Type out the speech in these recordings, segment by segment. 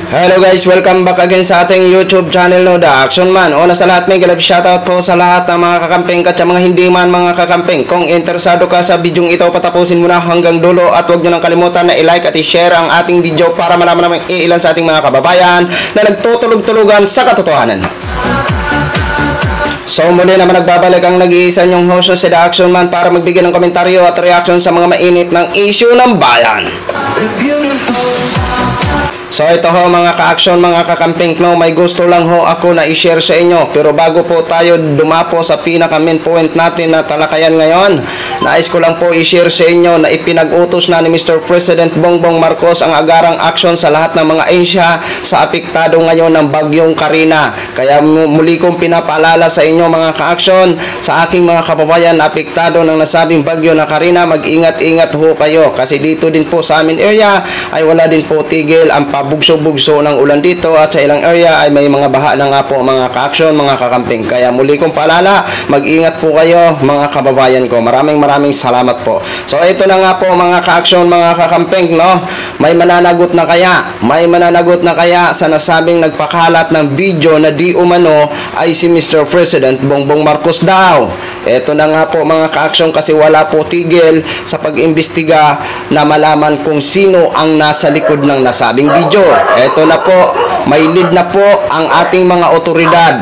Hello guys, welcome back again sa ating YouTube channel no, The Action Man. Una sa lahat, may galap shoutout po sa lahat ng mga kakamping at sa mga hindi man mga kakamping. Kung interesado ka sa bidyong ito, patapusin mo na hanggang dulo at huwag nyo nang kalimutan na i-like at i-share ang ating video para malaman naman ilan sa ating mga kababayan na nagtutulog-tulugan sa katotohanan. So muli naman nagbabalik ang nag-iisa nyong host sa The Action Man para magbigay ng komentaryo at reaction sa mga mainit ng issue ng bayan. So ito ho mga ka-action, mga kakamping, no, may gusto lang ho ako na i-share sa inyo. Pero bago po tayo dumapo sa pinaka main point natin na talakayan ngayon, nais ko lang po i-share sa inyo na ipinag-utos na ni Mr. President Bongbong Marcos ang agarang action sa lahat ng mga ahensya sa apektado ngayon ng bagyong Karina. Kaya muli kong pinapaalala sa inyo mga ka-action, sa aking mga kababayan na apektado ng nasabing bagyo na Karina, mag-ingat-ingat ho kayo. Kasi dito din po sa amin area ay wala din po tigil ang bugso-bugso ng ulan dito at sa ilang area ay may mga baha na nga po mga ka-action, mga kakamping. Kaya muli kong paalala, mag-ingat po kayo mga kababayan ko. Maraming salamat po. So ito na nga po mga ka-action, mga kakamping, no? May mananagot na kaya? May mananagot na kaya sa nasabing nagpakalat ng video na di umano ay si Mr. President Bongbong Marcos daw. Ito na nga po mga ka-action kasi wala po tigil sa pag-imbestiga na malaman kung sino ang nasa likod ng nasabing video. Ito na po, may lead na po ang ating mga otoridad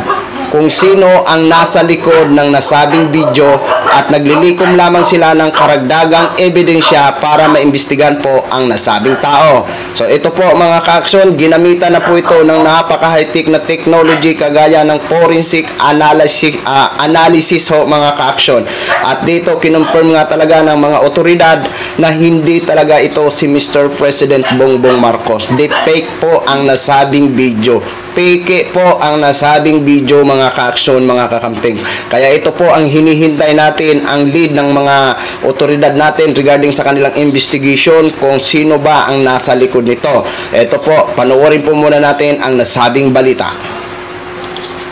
kung sino ang nasa likod ng nasabing video at naglilikom lamang sila ng karagdagang ebidensya para maimbestigahan po ang nasabing tao. So ito po mga ka-action, ginamitan na po ito ng napaka-high-tech na technology kagaya ng forensic analysis ho mga ka-action. At dito kinonfirm nga talaga ng mga otoridad na hindi talaga ito si Mr. President Bongbong Marcos. Deepfake po ang nasabing video. Peke po ang nasabing video mga ka-action, mga kakamping. Kaya ito po ang hinihintay natin, ang lead ng mga otoridad natin regarding sa kanilang investigation kung sino ba ang nasa likod nito. Ito po, panoorin po muna natin ang nasabing balita.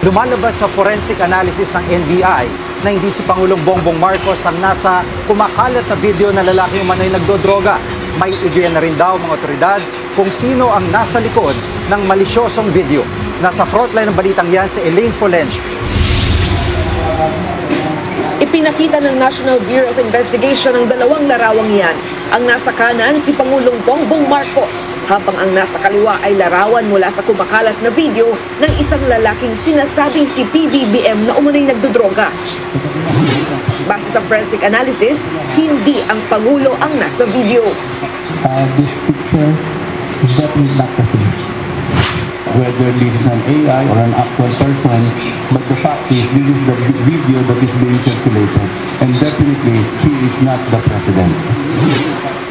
Lumalabas sa forensic analysis ng NBI na hindi si Pangulong Bongbong Marcos ang nasa kumakalat na video na lalaki umano'y nagdodroga. May ideya na rin daw mga otoridad kung sino ang nasa likod ng malisyosong video. Nasa frontline ng balitang yan si Elaine Folench. Ipinakita ng National Bureau of Investigation ang dalawang larawang yan. Ang nasa kanan si Pangulong Bongbong Marcos, habang ang nasa kaliwa ay larawan mula sa kumakalat na video ng isang lalaking sinasabing si PBBM na umano'y nagdodroga. Base sa forensic analysis, hindi ang Pangulo ang nasa video. This picture is definitely not the same. Whether this is an AI or an actual person, but the fact is this is the video that is being circulated, and definitely he is not the president.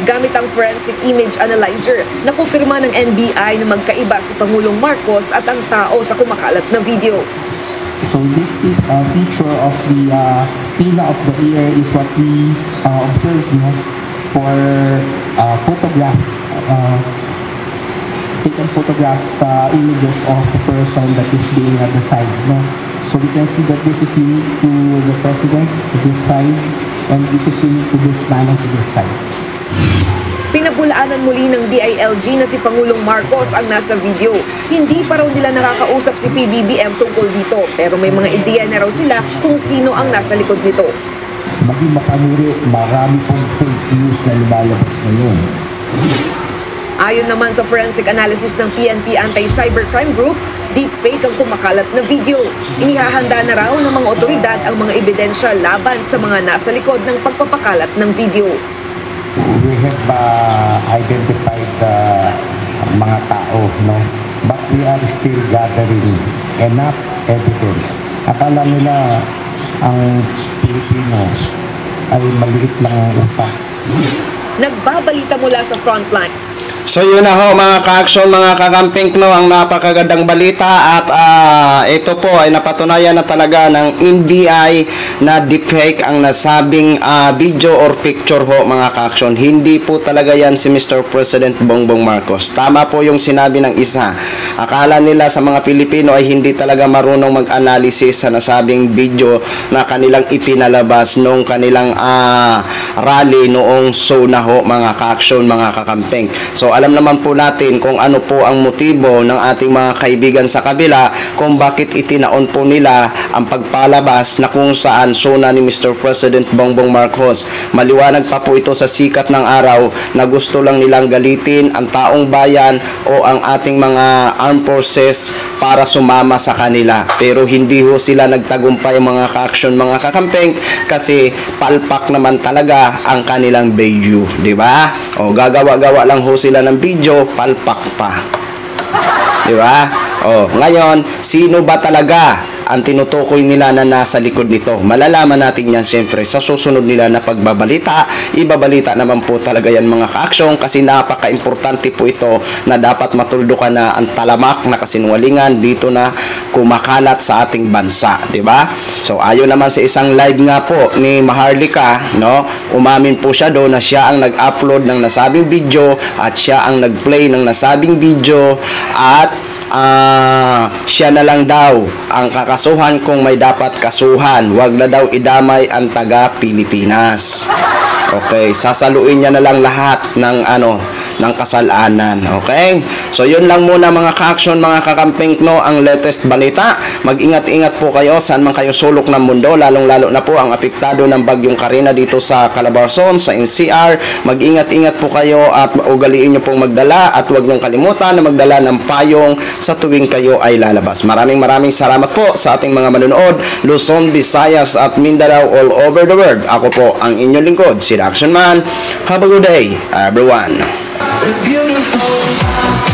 Gamit ang forensic image analyzer, nakumpirma ng NBI na magkaiba si Pangulong Marcos at ang tao sa kumakalat na video. So this feature of the pila of the ear is what we observe for taken photographed images of the person that is being at the side. No? So we can see that this is unique to the president, to this side, and it is unique to this man and to this side. Pinabulaanan muli ng DILG na si Pangulong Marcos ang nasa video. Hindi pa raw nila nakakausap si PBBM tungkol dito, pero may mga ideya na raw sila kung sino ang nasa likod nito. Maging mapanuri, marami pong fake news na lumalabas ngayon. Ayon naman sa forensic analysis ng PNP Anti-Cybercrime Group, deepfake ang kumakalat na video. Inihahanda na raw ng mga otoridad ang mga ebidensya laban sa mga nasa likod ng pagpapakalat ng video. We have identified mga tao, no? But we are still gathering enough evidence. Akala nila ang Pilipino ay maliit lang ang utak. Nagbabalita mula sa frontline. So yun na ho mga ka-action, mga kakamping, no, ang napakagandang balita at ito po ay napatunayan na talaga ng NBI na deepfake ang nasabing video or picture ho mga ka-action. Hindi po talaga yan si Mr. President Bongbong Marcos. Tama po yung sinabi ng isa. Akala nila sa mga Pilipino ay hindi talaga marunong mag-analysis sa nasabing video na kanilang ipinalabas nung kanilang rally noong na ho mga ka-action, mga kakamping. So alam naman po natin kung ano po ang motibo ng ating mga kaibigan sa kabila kung bakit itinaon po nila ang pagpalabas na kung saan suna ni Mr. President Bongbong Marcos. Maliwanag pa po ito sa sikat ng araw na gusto lang nilang galitin ang taong bayan o ang ating mga armed forces para sumama sa kanila. Pero hindi ho sila nagtagumpay mga ka-action, mga kakampeng, kasi palpak naman talaga ang kanilang video, di ba? O gagawa-gawa lang ho sila ng video, palpak pa. Di ba? O ngayon, sino ba talaga ang tinutukoy nila na nasa likod nito? Malalaman natin yan siyempre sa susunod nila na pagbabalita. Ibabalita naman po talaga yan mga ka-aksyon, kasi napaka-importante po ito na dapat matuldukan na ang talamak na kasinungalingan dito na kumakalat sa ating bansa, di ba? So ayon naman sa isang live nga po ni Maharlika, no, umamin po siya doon na siya ang nag-upload ng nasabing video at siya ang nag-play ng nasabing video at siya na lang daw ang kakasuhan kung may dapat kasuhan. Wag na daw idamay ang taga Pilipinas. Okay, sasaluin niya na lang lahat ng ng kasalanan. Okay? So yun lang muna mga ka-action, mga kakamping, no, ang latest balita. Mag-ingat-ingat po kayo saan man kayo sulok ng mundo, lalong-lalo na po ang apektado ng bagyong Karina dito sa Calabarzon, sa NCR. Mag-ingat-ingat po kayo at ugaliin niyo pong magdala at huwag niyong kalimutan na magdala ng payong sa tuwing kayo ay lalabas. Maraming salamat po sa ating mga manonood, Luzon, Visayas at Mindanao, all over the world. Ako po ang inyong lingkod, si Action Man. Have a good day, everyone. Beautiful.